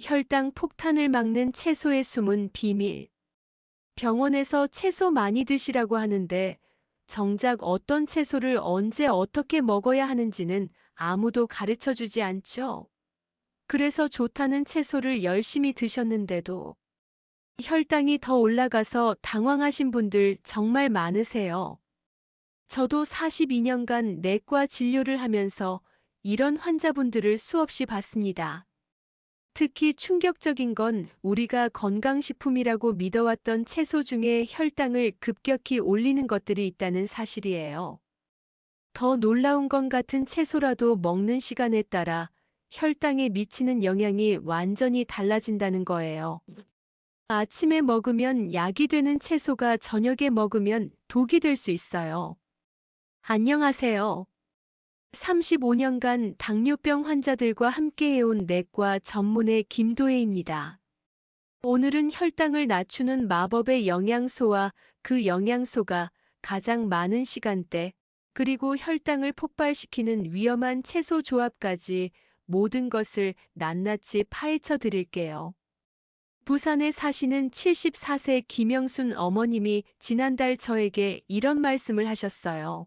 혈당 폭탄을 막는 채소의 숨은 비밀. 병원에서 채소 많이 드시라고 하는데 정작 어떤 채소를 언제 어떻게 먹어야 하는지는 아무도 가르쳐 주지 않죠. 그래서 좋다는 채소를 열심히 드셨는데도 혈당이 더 올라가서 당황하신 분들 정말 많으세요. 저도 42년간 내과 진료를 하면서 이런 환자분들을 수없이 봤습니다. 특히 충격적인 건 우리가 건강식품이라고 믿어왔던 채소 중에 혈당을 급격히 올리는 것들이 있다는 사실이에요. 더 놀라운 건 같은 채소라도 먹는 시간에 따라 혈당에 미치는 영향이 완전히 달라진다는 거예요. 아침에 먹으면 약이 되는 채소가 저녁에 먹으면 독이 될 수 있어요. 안녕하세요. 35년간 당뇨병 환자들과 함께해온 내과 전문의 김도혜입니다. 오늘은 혈당을 낮추는 마법의 영양소와 그 영양소가 가장 많은 시간대, 그리고 혈당을 폭발시키는 위험한 채소 조합까지 모든 것을 낱낱이 파헤쳐 드릴게요. 부산에 사시는 74세 김영순 어머님이 지난달 저에게 이런 말씀을 하셨어요.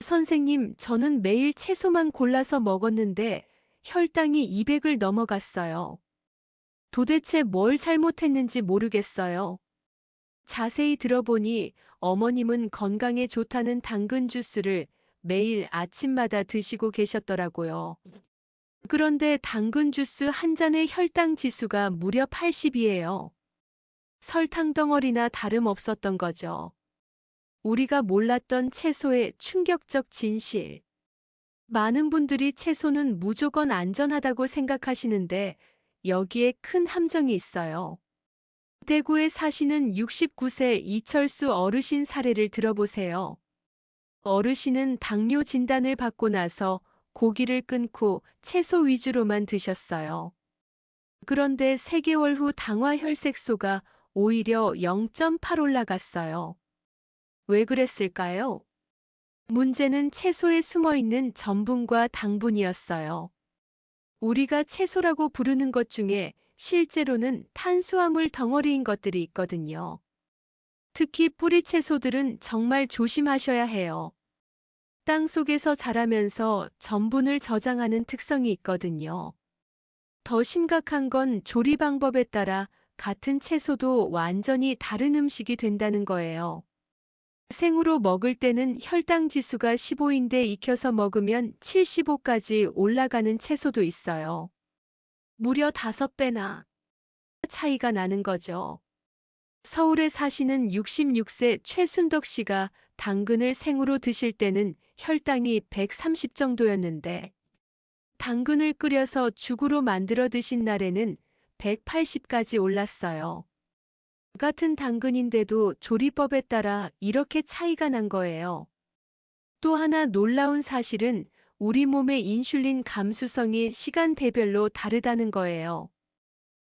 선생님, 저는 매일 채소만 골라서 먹었는데 혈당이 200을 넘어갔어요. 도대체 뭘 잘못했는지 모르겠어요. 자세히 들어보니 어머님은 건강에 좋다는 당근 주스를 매일 아침마다 드시고 계셨더라고요. 그런데 당근 주스 한 잔의 혈당 지수가 무려 80이에요. 설탕 덩어리나 다름없었던 거죠. 우리가 몰랐던 채소의 충격적 진실. 많은 분들이 채소는 무조건 안전하다고 생각하시는데 여기에 큰 함정이 있어요. 대구에 사시는 69세 이철수 어르신 사례를 들어보세요. 어르신은 당뇨 진단을 받고 나서 고기를 끊고 채소 위주로만 드셨어요. 그런데 3개월 후 당화 혈색소가 오히려 0.8 올라갔어요. 왜 그랬을까요? 문제는 채소에 숨어 있는 전분과 당분이었어요. 우리가 채소라고 부르는 것 중에 실제로는 탄수화물 덩어리인 것들이 있거든요. 특히 뿌리 채소들은 정말 조심하셔야 해요. 땅 속에서 자라면서 전분을 저장하는 특성이 있거든요. 더 심각한 건 조리 방법에 따라 같은 채소도 완전히 다른 음식이 된다는 거예요. 생으로 먹을 때는 혈당 지수가 15인데 익혀서 먹으면 75까지 올라가는 채소도 있어요. 무려 5배나 차이가 나는 거죠. 서울에 사시는 66세 최순덕 씨가 당근을 생으로 드실 때는 혈당이 130 정도였는데 당근을 끓여서 죽으로 만들어 드신 날에는 180까지 올랐어요. 같은 당근인데도 조리법에 따라 이렇게 차이가 난 거예요. 또 하나 놀라운 사실은 우리 몸의 인슐린 감수성이 시간대별로 다르다는 거예요.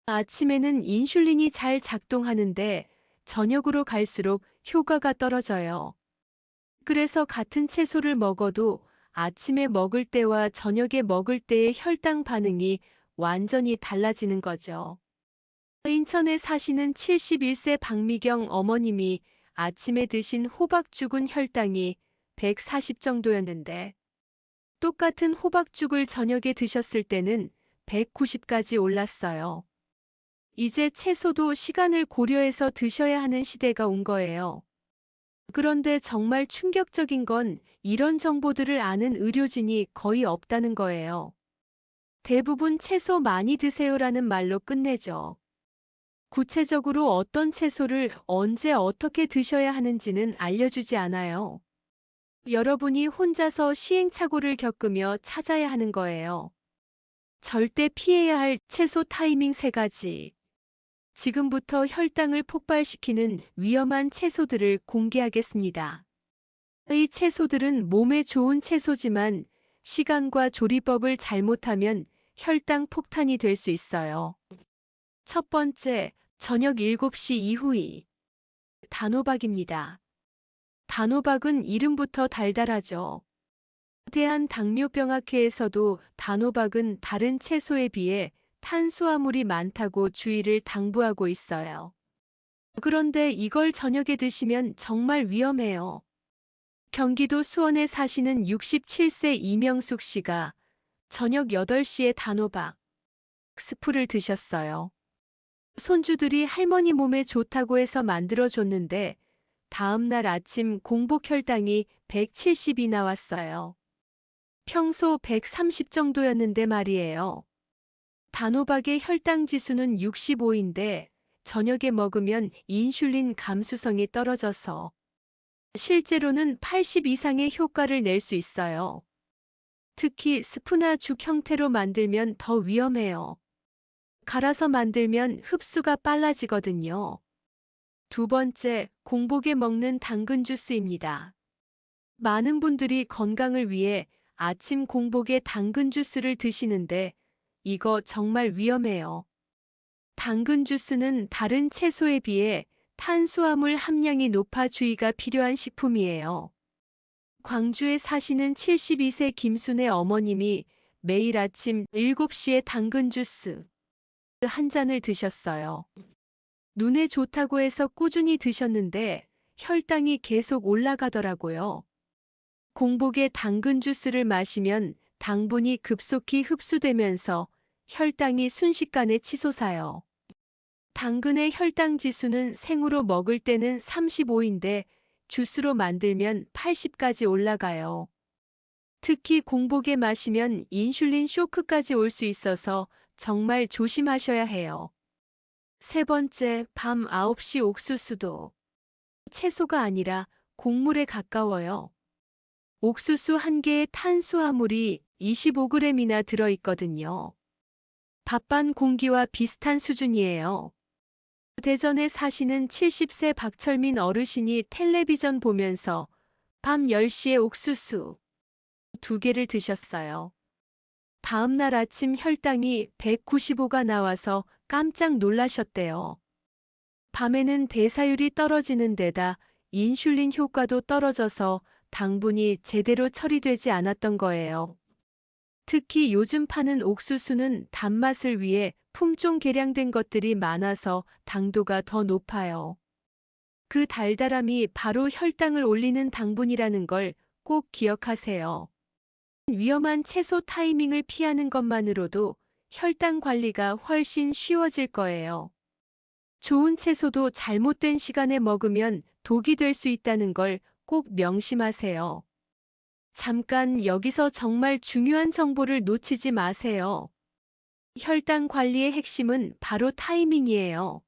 아침에는 인슐린이 잘 작동하는데 저녁으로 갈수록 효과가 떨어져요. 그래서 같은 채소를 먹어도 아침에 먹을 때와 저녁에 먹을 때의 혈당 반응이 완전히 달라지는 거죠. 인천에 사시는 71세 박미경 어머님이 아침에 드신 호박죽은 혈당이 140 정도였는데 똑같은 호박죽을 저녁에 드셨을 때는 190까지 올랐어요. 이제 채소도 시간을 고려해서 드셔야 하는 시대가 온 거예요. 그런데 정말 충격적인 건 이런 정보들을 아는 의료진이 거의 없다는 거예요. 대부분 채소 많이 드세요라는 말로 끝내죠. 구체적으로 어떤 채소를 언제 어떻게 드셔야 하는지는 알려주지 않아요. 여러분이 혼자서 시행착오를 겪으며 찾아야 하는 거예요. 절대 피해야 할 채소 타이밍 3가지. 지금부터 혈당을 폭발시키는 위험한 채소들을 공개하겠습니다. 이 채소들은 몸에 좋은 채소지만 시간과 조리법을 잘못하면 혈당 폭탄이 될 수 있어요. 첫 번째, 저녁 7시 이후이. 단호박입니다. 단호박은 이름부터 달달하죠. 대한당뇨병학회에서도 단호박은 다른 채소에 비해 탄수화물이 많다고 주의를 당부하고 있어요. 그런데 이걸 저녁에 드시면 정말 위험해요. 경기도 수원에 사시는 67세 이명숙 씨가 저녁 8시에 단호박 스프를 드셨어요. 손주들이 할머니 몸에 좋다고 해서 만들어줬는데 다음 날 아침 공복 혈당이 170이 나왔어요. 평소 130 정도였는데 말이에요. 단호박의 혈당 지수는 65인데 저녁에 먹으면 인슐린 감수성이 떨어져서 실제로는 80 이상의 효과를 낼 수 있어요. 특히 스프나 죽 형태로 만들면 더 위험해요. 갈아서 만들면 흡수가 빨라지거든요. 두 번째, 공복에 먹는 당근 주스입니다. 많은 분들이 건강을 위해 아침 공복에 당근 주스를 드시는데 이거 정말 위험해요. 당근 주스는 다른 채소에 비해 탄수화물 함량이 높아 주의가 필요한 식품이에요. 광주에 사시는 72세 김순애 어머님이 매일 아침 7시에 당근 주스 한 잔을 드셨어요. 눈에 좋다고 해서 꾸준히 드셨는데 혈당이 계속 올라가더라고요. 공복에 당근 주스를 마시면 당분이 급속히 흡수되면서 혈당이 순식간에 치솟아요. 당근의 혈당 지수는 생으로 먹을 때는 35인데 주스로 만들면 80까지 올라가요. 특히 공복에 마시면 인슐린 쇼크까지 올 수 있어서 정말 조심하셔야 해요. 세 번째, 밤 9시 옥수수도 채소가 아니라 곡물에 가까워요. 옥수수 한 개에 탄수화물이 25g이나 들어있거든요. 밥 반 공기와 비슷한 수준이에요. 대전에 사시는 70세 박철민 어르신이 텔레비전 보면서 밤 10시에 옥수수 2개를 드셨어요. 다음 날 아침 혈당이 195가 나와서 깜짝 놀라셨대요. 밤에는 대사율이 떨어지는 데다 인슐린 효과도 떨어져서 당분이 제대로 처리되지 않았던 거예요. 특히 요즘 파는 옥수수는 단맛을 위해 품종 개량된 것들이 많아서 당도가 더 높아요. 그 달달함이 바로 혈당을 올리는 당분이라는 걸 꼭 기억하세요. 위험한 채소 타이밍을 피하는 것만으로도 혈당 관리가 훨씬 쉬워질 거예요. 좋은 채소도 잘못된 시간에 먹으면 독이 될 수 있다는 걸 꼭 명심하세요. 잠깐 여기서 정말 중요한 정보를 놓치지 마세요. 혈당 관리의 핵심은 바로 타이밍이에요.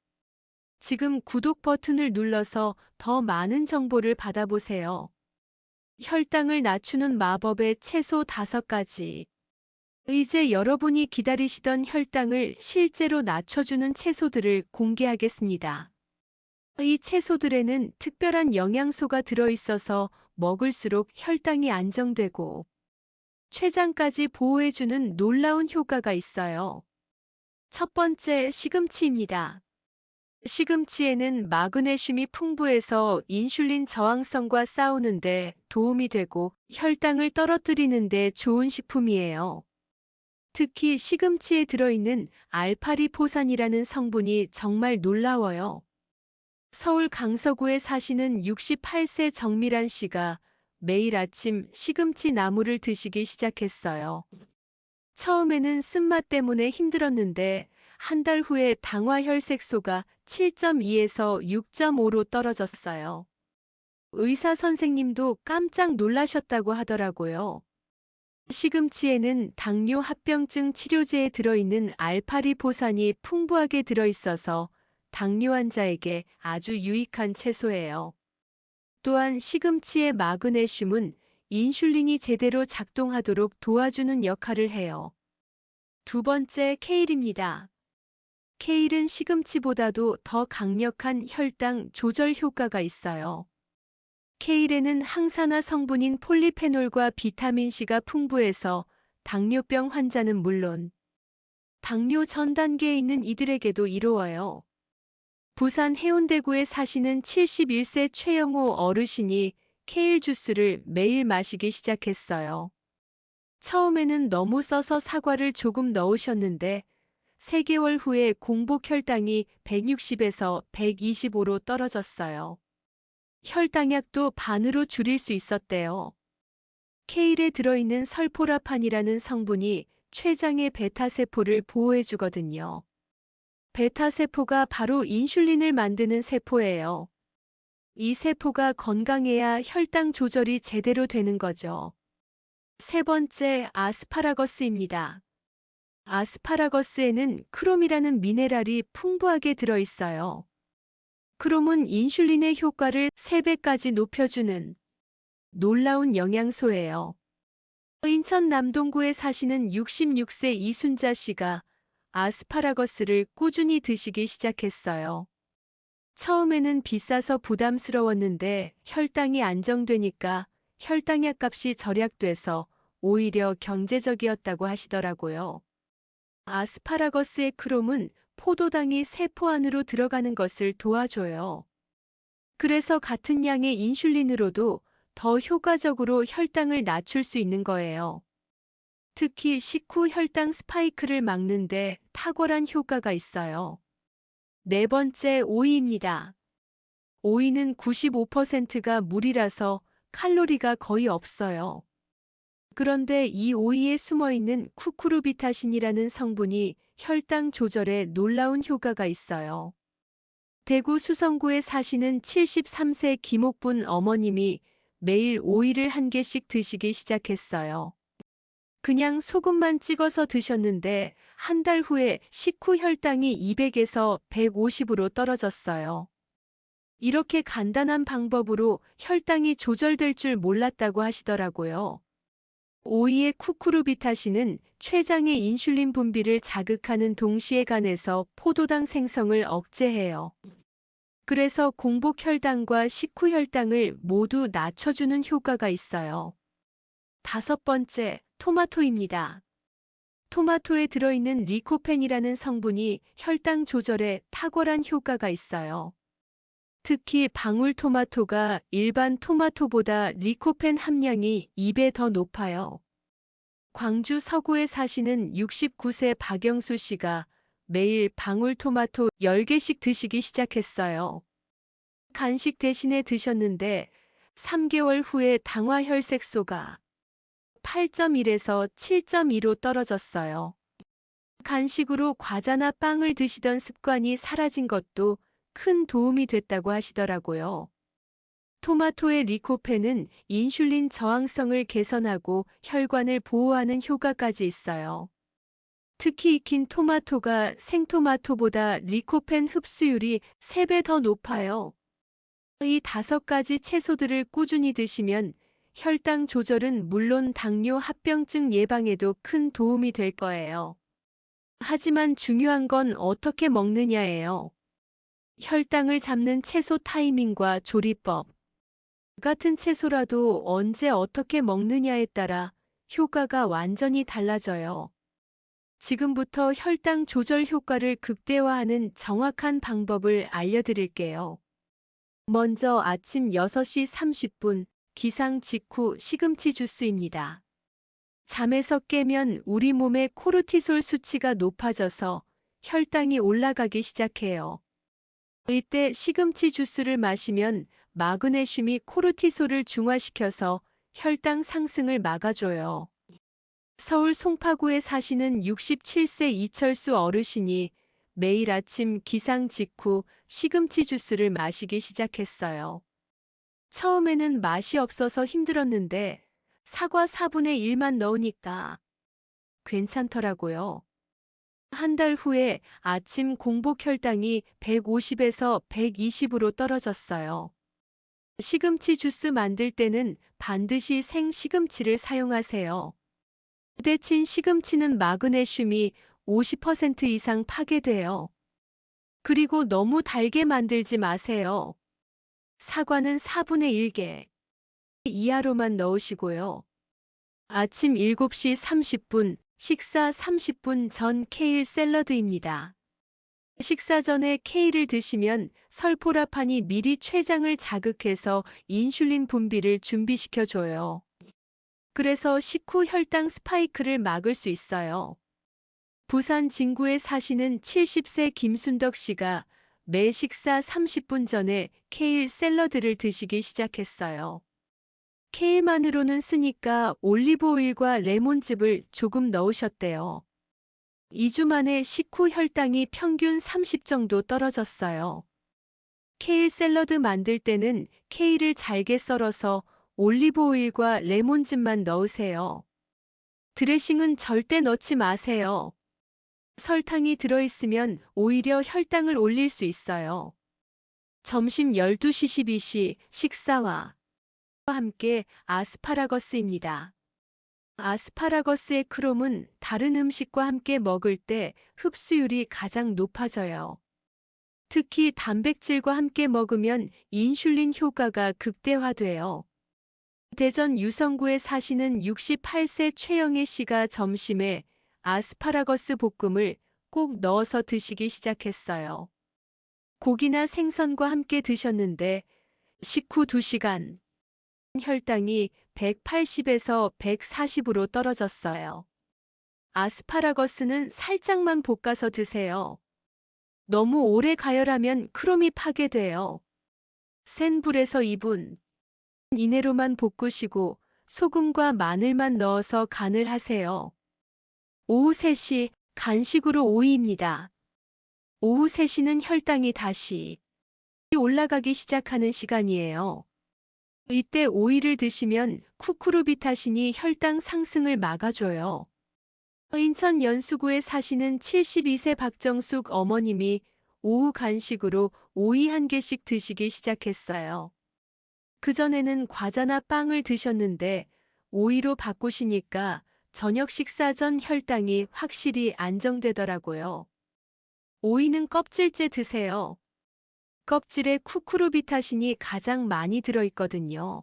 지금 구독 버튼을 눌러서 더 많은 정보를 받아보세요. 혈당을 낮추는 마법의 채소 5가지. 이제 여러분이 기다리시던 혈당을 실제로 낮춰주는 채소들을 공개하겠습니다. 이 채소들에는 특별한 영양소가 들어있어서 먹을수록 혈당이 안정되고 췌장까지 보호해주는 놀라운 효과가 있어요. 첫 번째, 시금치입니다. 시금치에는 마그네슘이 풍부해서 인슐린 저항성과 싸우는데 도움이 되고 혈당을 떨어뜨리는데 좋은 식품이에요. 특히 시금치에 들어있는 알파리포산이라는 성분이 정말 놀라워요. 서울 강서구에 사시는 68세 정미란 씨가 매일 아침 시금치 나물을 드시기 시작했어요. 처음에는 쓴맛 때문에 힘들었는데 한 달 후에 당화 혈색소가 7.2에서 6.5로 떨어졌어요. 의사 선생님도 깜짝 놀라셨다고 하더라고요. 시금치에는 당뇨 합병증 치료제에 들어있는 알파리포산이 풍부하게 들어있어서 당뇨 환자에게 아주 유익한 채소예요. 또한 시금치의 마그네슘은 인슐린이 제대로 작동하도록 도와주는 역할을 해요. 두 번째, 케일입니다. 케일은 시금치보다도 더 강력한 혈당 조절 효과가 있어요. 케일에는 항산화 성분인 폴리페놀과 비타민C가 풍부해서 당뇨병 환자는 물론 당뇨 전 단계에 있는 이들에게도 이로워요. 부산 해운대구에 사시는 71세 최영호 어르신이 케일 주스를 매일 마시기 시작했어요. 처음에는 너무 써서 사과를 조금 넣으셨는데 3개월 후에 공복 혈당이 160에서 125로 떨어졌어요. 혈당약도 반으로 줄일 수 있었대요. 케일에 들어있는 설포라판이라는 성분이 췌장의 베타세포를 보호해주거든요. 베타세포가 바로 인슐린을 만드는 세포예요. 이 세포가 건강해야 혈당 조절이 제대로 되는 거죠. 세 번째, 아스파라거스입니다. 아스파라거스에는 크롬이라는 미네랄이 풍부하게 들어있어요. 크롬은 인슐린의 효과를 3배까지 높여주는 놀라운 영양소예요. 인천 남동구에 사시는 66세 이순자 씨가 아스파라거스를 꾸준히 드시기 시작했어요. 처음에는 비싸서 부담스러웠는데 혈당이 안정되니까 혈당약 값이 절약돼서 오히려 경제적이었다고 하시더라고요. 아스파라거스의 크롬은 포도당이 세포 안으로 들어가는 것을 도와줘요. 그래서 같은 양의 인슐린으로도 더 효과적으로 혈당을 낮출 수 있는 거예요. 특히 식후 혈당 스파이크를 막는데 탁월한 효과가 있어요. 네 번째, 오이입니다. 오이는 95%가 물이라서 칼로리가 거의 없어요. 그런데 이 오이에 숨어있는 쿠쿠르비타신이라는 성분이 혈당 조절에 놀라운 효과가 있어요. 대구 수성구에 사시는 73세 김옥분 어머님이 매일 오이를 1개씩 드시기 시작했어요. 그냥 소금만 찍어서 드셨는데 한 달 후에 식후 혈당이 200에서 150으로 떨어졌어요. 이렇게 간단한 방법으로 혈당이 조절될 줄 몰랐다고 하시더라고요. 오이의 쿠쿠르비타신은 췌장의 인슐린 분비를 자극하는 동시에 간에서 포도당 생성을 억제해요. 그래서 공복 혈당과 식후 혈당을 모두 낮춰주는 효과가 있어요. 다섯 번째, 토마토입니다. 토마토에 들어있는 리코펜이라는 성분이 혈당 조절에 탁월한 효과가 있어요. 특히 방울토마토가 일반 토마토보다 리코펜 함량이 2배 더 높아요. 광주 서구에 사시는 69세 박영수 씨가 매일 방울토마토 10개씩 드시기 시작했어요. 간식 대신에 드셨는데 3개월 후에 당화혈색소가 8.1에서 7.2로 떨어졌어요. 간식으로 과자나 빵을 드시던 습관이 사라진 것도 큰 도움이 됐다고 하시더라고요. 토마토의 리코펜은 인슐린 저항성을 개선하고 혈관을 보호하는 효과까지 있어요. 특히 익힌 토마토가 생토마토보다 리코펜 흡수율이 3배 더 높아요. 이 5가지 채소들을 꾸준히 드시면 혈당 조절은 물론 당뇨 합병증 예방에도 큰 도움이 될 거예요. 하지만 중요한 건 어떻게 먹느냐예요. 혈당을 잡는 채소 타이밍과 조리법. 같은 채소라도 언제 어떻게 먹느냐에 따라 효과가 완전히 달라져요. 지금부터 혈당 조절 효과를 극대화하는 정확한 방법을 알려드릴게요. 먼저 아침 6시 30분 기상 직후 시금치 주스입니다. 잠에서 깨면 우리 몸의 코르티솔 수치가 높아져서 혈당이 올라가기 시작해요. 이때 시금치 주스를 마시면 마그네슘이 코르티솔을 중화시켜서 혈당 상승을 막아줘요. 서울 송파구에 사시는 67세 이철수 어르신이 매일 아침 기상 직후 시금치 주스를 마시기 시작했어요. 처음에는 맛이 없어서 힘들었는데 사과 4분의 1만 넣으니까 괜찮더라고요. 한 달 후에 아침 공복 혈당이 150에서 120으로 떨어졌어요. 시금치 주스 만들 때는 반드시 생 시금치를 사용하세요. 데친 시금치는 마그네슘이 50% 이상 파괴돼요. 그리고 너무 달게 만들지 마세요. 사과는 4분의 1개 이하로만 넣으시고요. 아침 7시 30분, 식사 30분 전 케일 샐러드입니다. 식사 전에 케일을 드시면 설포라판이 미리 췌장을 자극해서 인슐린 분비를 준비시켜줘요. 그래서 식후 혈당 스파이크를 막을 수 있어요. 부산 진구에 사시는 70세 김순덕 씨가 매 식사 30분 전에 케일 샐러드를 드시기 시작했어요. 케일만으로는 쓰니까 올리브 오일과 레몬즙을 조금 넣으셨대요. 2주 만에 식후 혈당이 평균 30 정도 떨어졌어요. 케일 샐러드 만들 때는 케일을 잘게 썰어서 올리브 오일과 레몬즙만 넣으세요. 드레싱은 절대 넣지 마세요. 설탕이 들어있으면 오히려 혈당을 올릴 수 있어요. 점심 12시 12시 식사와 함께 아스파라거스입니다. 아스파라거스의 크롬은 다른 음식과 함께 먹을 때 흡수율이 가장 높아져요. 특히 단백질과 함께 먹으면 인슐린 효과가 극대화돼요. 대전 유성구에 사시는 68세 최영애 씨가 점심에 아스파라거스 볶음을 꼭 넣어서 드시기 시작했어요. 고기나 생선과 함께 드셨는데 식후 2시간 혈당이 180에서 140으로 떨어졌어요. 아스파라거스는 살짝만 볶아서 드세요. 너무 오래 가열하면 크롬이 파괴돼요. 센 불에서 2분 이내로만 볶으시고 소금과 마늘만 넣어서 간을 하세요. 오후 3시 간식으로 오이입니다. 오후 3시는 혈당이 다시 올라가기 시작하는 시간이에요. 이때 오이를 드시면 쿠쿠르비타신이 혈당 상승을 막아줘요. 인천 연수구에 사시는 72세 박정숙 어머님이 오후 간식으로 오이 1개씩 드시기 시작했어요. 그전에는 과자나 빵을 드셨는데 오이로 바꾸시니까 저녁 식사 전 혈당이 확실히 안정되더라고요. 오이는 껍질째 드세요. 껍질에 쿠쿠르비타신이 가장 많이 들어있거든요.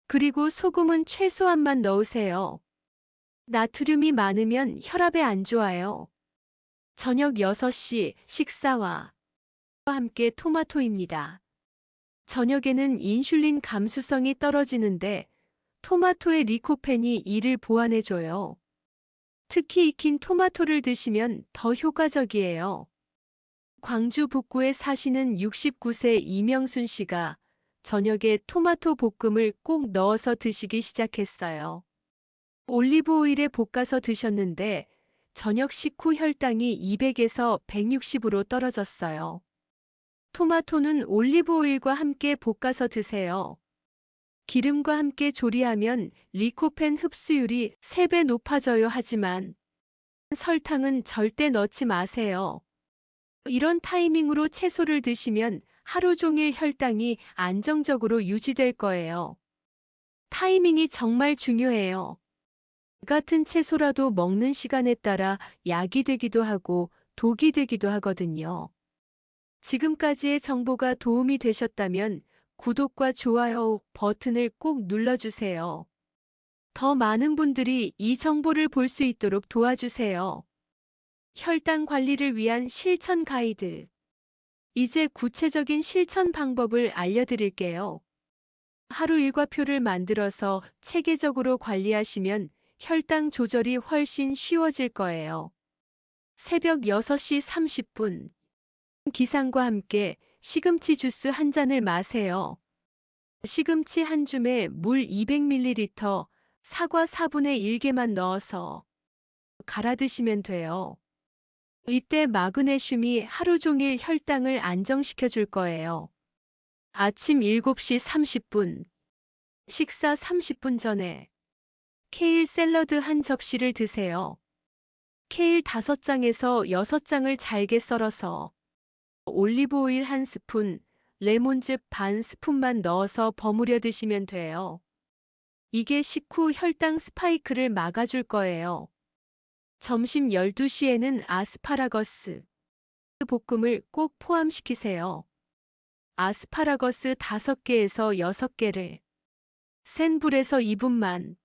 그리고 소금은 최소한만 넣으세요. 나트륨이 많으면 혈압에 안 좋아요. 저녁 6시 식사와 함께 토마토입니다. 저녁에는 인슐린 감수성이 떨어지는데 토마토의 리코펜이 이를 보완해줘요. 특히 익힌 토마토를 드시면 더 효과적이에요. 광주 북구에 사시는 69세 이명순 씨가 저녁에 토마토 볶음을 꼭 넣어서 드시기 시작했어요. 올리브 오일에 볶아서 드셨는데 저녁 식후 혈당이 200에서 160으로 떨어졌어요. 토마토는 올리브 오일과 함께 볶아서 드세요. 기름과 함께 조리하면 리코펜 흡수율이 3배 높아져요. 하지만 설탕은 절대 넣지 마세요. 이런 타이밍으로 채소를 드시면 하루 종일 혈당이 안정적으로 유지될 거예요. 타이밍이 정말 중요해요. 같은 채소라도 먹는 시간에 따라 약이 되기도 하고 독이 되기도 하거든요. 지금까지의 정보가 도움이 되셨다면 구독과 좋아요 버튼을 꼭 눌러주세요. 더 많은 분들이 이 정보를 볼 수 있도록 도와주세요. 혈당 관리를 위한 실천 가이드. 이제 구체적인 실천 방법을 알려드릴게요. 하루 일과표를 만들어서 체계적으로 관리하시면 혈당 조절이 훨씬 쉬워질 거예요. 새벽 6시 30분. 기상과 함께 시금치 주스 한 잔을 마세요. 시금치 한 줌에 물 200ml, 사과 4분의 1개만 넣어서 갈아 드시면 돼요. 이때 마그네슘이 하루 종일 혈당을 안정시켜 줄 거예요. 아침 7시 30분. 식사 30분 전에 케일 샐러드 한 접시를 드세요. 케일 5장에서 6장을 잘게 썰어서 올리브 오일 1스푼, 레몬즙 반 스푼만 넣어서 버무려 드시면 돼요. 이게 식후 혈당 스파이크를 막아줄 거예요. 점심 12시에는 아스파라거스 볶음을 꼭 포함시키세요. 아스파라거스 5개에서 6개를 센 불에서 2분만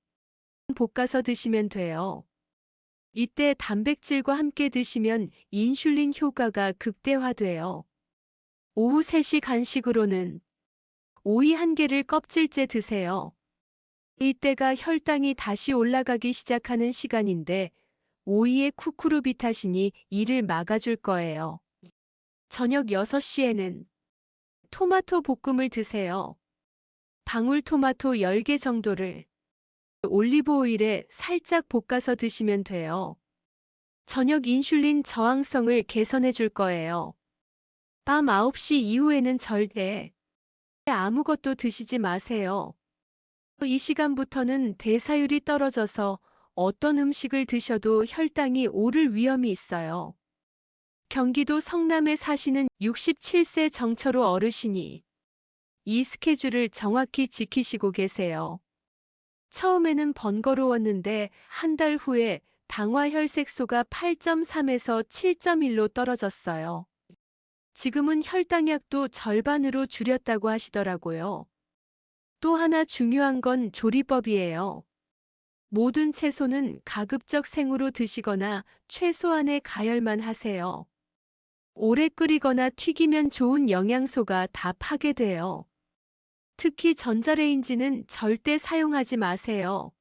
볶아서 드시면 돼요. 이때 단백질과 함께 드시면 인슐린 효과가 극대화돼요. 오후 3시 간식으로는 오이 1개를 껍질째 드세요. 이때가 혈당이 다시 올라가기 시작하는 시간인데 오이에 쿠쿠르비타신이 이를 막아줄 거예요. 저녁 6시에는 토마토 볶음을 드세요. 방울토마토 10개 정도를 올리브 오일에 살짝 볶아서 드시면 돼요. 저녁 인슐린 저항성을 개선해 줄 거예요. 밤 9시 이후에는 절대 아무것도 드시지 마세요. 이 시간부터는 대사율이 떨어져서 어떤 음식을 드셔도 혈당이 오를 위험이 있어요. 경기도 성남에 사시는 67세 정철우 어르신이 이 스케줄을 정확히 지키시고 계세요. 처음에는 번거로웠는데 한 달 후에 당화 혈색소가 8.3에서 7.1로 떨어졌어요. 지금은 혈당약도 절반으로 줄였다고 하시더라고요. 또 하나 중요한 건 조리법이에요. 모든 채소는 가급적 생으로 드시거나 최소한의 가열만 하세요. 오래 끓이거나 튀기면 좋은 영양소가 다 파괴돼요. 특히 전자레인지는 절대 사용하지 마세요.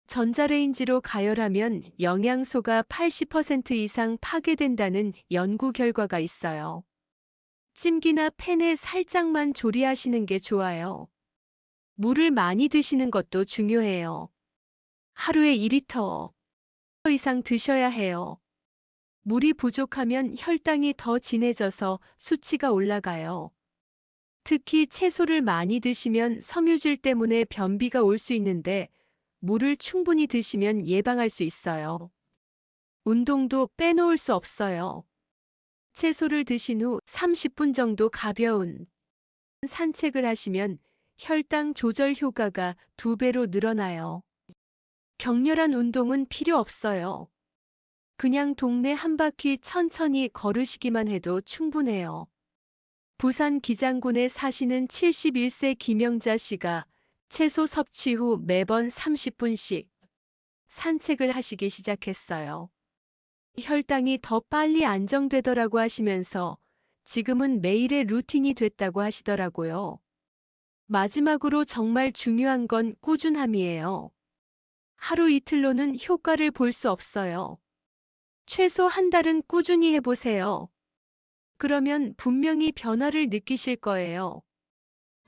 전자레인지로 가열하면 영양소가 80% 이상 파괴된다는 연구 결과가 있어요. 찜기나 팬에 살짝만 조리하시는 게 좋아요. 물을 많이 드시는 것도 중요해요. 하루에 2리터 이상 드셔야 해요. 물이 부족하면 혈당이 더 진해져서 수치가 올라가요. 특히 채소를 많이 드시면 섬유질 때문에 변비가 올 수 있는데 물을 충분히 드시면 예방할 수 있어요. 운동도 빼놓을 수 없어요. 채소를 드신 후 30분 정도 가벼운 산책을 하시면 혈당 조절 효과가 2배로 늘어나요. 격렬한 운동은 필요 없어요. 그냥 동네 한 바퀴 천천히 걸으시기만 해도 충분해요. 부산 기장군에 사시는 71세 김영자 씨가 채소 섭취 후 매번 30분씩 산책을 하시기 시작했어요. 혈당이 더 빨리 안정되더라고 하시면서 지금은 매일의 루틴이 됐다고 하시더라고요. 마지막으로 정말 중요한 건 꾸준함이에요. 하루 이틀로는 효과를 볼 수 없어요. 최소 한 달은 꾸준히 해보세요. 그러면 분명히 변화를 느끼실 거예요.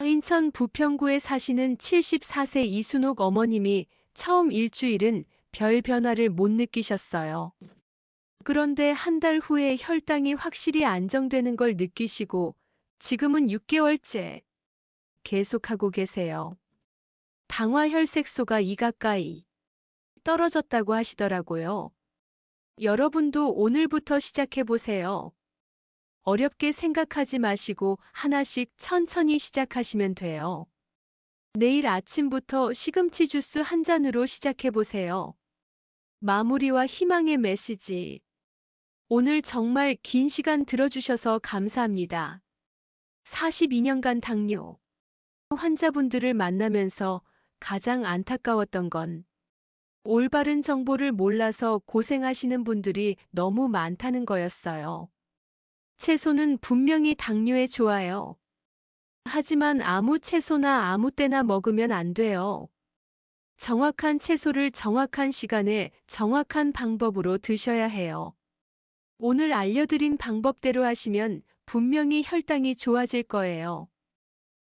인천 부평구에 사시는 74세 이순옥 어머님이 처음 일주일은 별 변화를 못 느끼셨어요. 그런데 한 달 후에 혈당이 확실히 안정되는 걸 느끼시고 지금은 6개월째 계속하고 계세요. 당화 혈색소가 이 가까이 떨어졌다고 하시더라고요. 여러분도 오늘부터 시작해보세요. 어렵게 생각하지 마시고 하나씩 천천히 시작하시면 돼요. 내일 아침부터 시금치 주스 한 잔으로 시작해보세요. 마무리와 희망의 메시지. 오늘 정말 긴 시간 들어주셔서 감사합니다. 42년간 당뇨 환자분들을 만나면서 가장 안타까웠던 건 올바른 정보를 몰라서 고생하시는 분들이 너무 많다는 거였어요. 채소는 분명히 당뇨에 좋아요. 하지만 아무 채소나 아무 때나 먹으면 안 돼요. 정확한 채소를 정확한 시간에 정확한 방법으로 드셔야 해요. 오늘 알려드린 방법대로 하시면 분명히 혈당이 좋아질 거예요.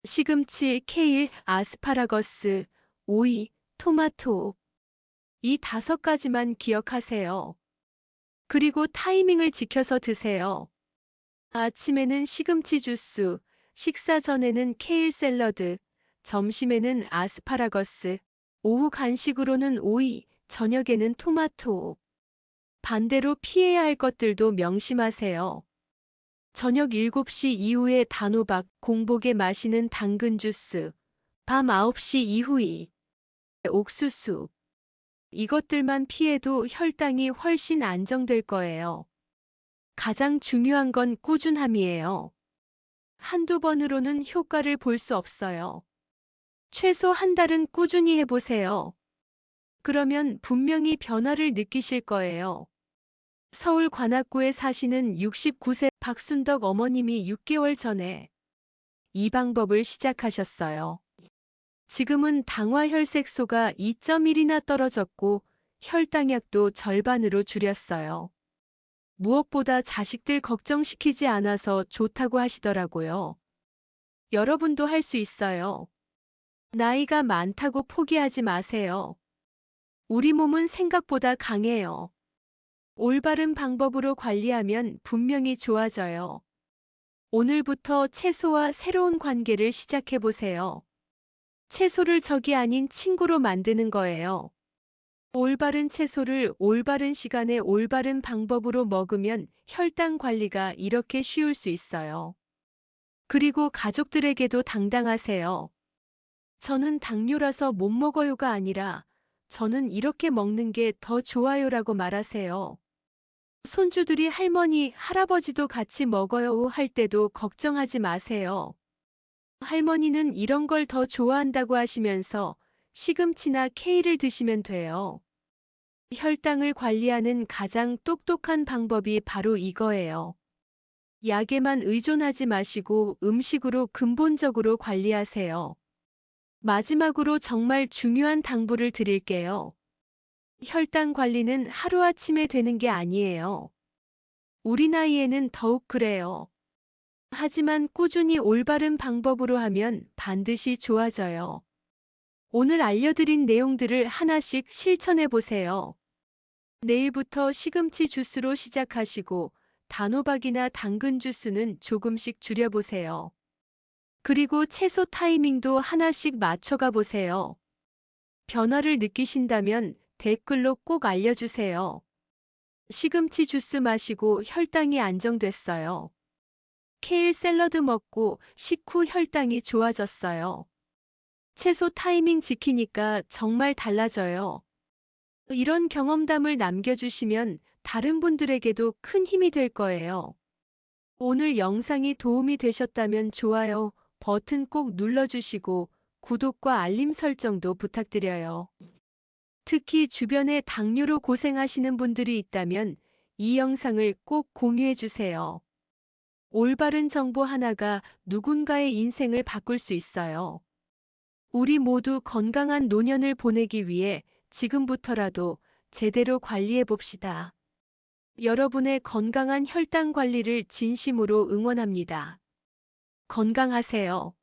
시금치, 케일, 아스파라거스, 오이, 토마토. 이 5가지만 기억하세요. 그리고 타이밍을 지켜서 드세요. 아침에는 시금치 주스, 식사 전에는 케일 샐러드, 점심에는 아스파라거스, 오후 간식으로는 오이, 저녁에는 토마토. 반대로 피해야 할 것들도 명심하세요. 저녁 7시 이후에 단호박, 공복에 마시는 당근 주스, 밤 9시 이후에 옥수수. 이것들만 피해도 혈당이 훨씬 안정될 거예요. 가장 중요한 건 꾸준함이에요. 한두 번으로는 효과를 볼 수 없어요. 최소 한 달은 꾸준히 해보세요. 그러면 분명히 변화를 느끼실 거예요. 서울 관악구에 사시는 69세 박순덕 어머님이 6개월 전에 이 방법을 시작하셨어요. 지금은 당화 혈색소가 2.1이나 떨어졌고 혈당약도 절반으로 줄였어요. 무엇보다 자식들 걱정시키지 않아서 좋다고 하시더라고요. 여러분도 할 수 있어요. 나이가 많다고 포기하지 마세요. 우리 몸은 생각보다 강해요. 올바른 방법으로 관리하면 분명히 좋아져요. 오늘부터 채소와 새로운 관계를 시작해 보세요. 채소를 적이 아닌 친구로 만드는 거예요. 올바른 채소를 올바른 시간에 올바른 방법으로 먹으면 혈당 관리가 이렇게 쉬울 수 있어요. 그리고 가족들에게도 당당하세요. 저는 당뇨라서 못 먹어요가 아니라 저는 이렇게 먹는 게 더 좋아요라고 말하세요. 손주들이 할머니, 할아버지도 같이 먹어요 할 때도 걱정하지 마세요. 할머니는 이런 걸 더 좋아한다고 하시면서 시금치나 케일을 드시면 돼요. 혈당을 관리하는 가장 똑똑한 방법이 바로 이거예요. 약에만 의존하지 마시고 음식으로 근본적으로 관리하세요. 마지막으로 정말 중요한 당부를 드릴게요. 혈당 관리는 하루아침에 되는 게 아니에요. 우리 나이에는 더욱 그래요. 하지만 꾸준히 올바른 방법으로 하면 반드시 좋아져요. 오늘 알려드린 내용들을 하나씩 실천해 보세요. 내일부터 시금치 주스로 시작하시고 단호박이나 당근 주스는 조금씩 줄여보세요. 그리고 채소 타이밍도 하나씩 맞춰가 보세요. 변화를 느끼신다면 댓글로 꼭 알려주세요. 시금치 주스 마시고 혈당이 안정됐어요. 케일 샐러드 먹고 식후 혈당이 좋아졌어요. 채소 타이밍 지키니까 정말 달라져요. 이런 경험담을 남겨주시면 다른 분들에게도 큰 힘이 될 거예요. 오늘 영상이 도움이 되셨다면 좋아요 버튼 꼭 눌러주시고 구독과 알림 설정도 부탁드려요. 특히 주변에 당뇨로 고생하시는 분들이 있다면 이 영상을 꼭 공유해 주세요. 올바른 정보 하나가 누군가의 인생을 바꿀 수 있어요. 우리 모두 건강한 노년을 보내기 위해 지금부터라도 제대로 관리해 봅시다. 여러분의 건강한 혈당 관리를 진심으로 응원합니다. 건강하세요.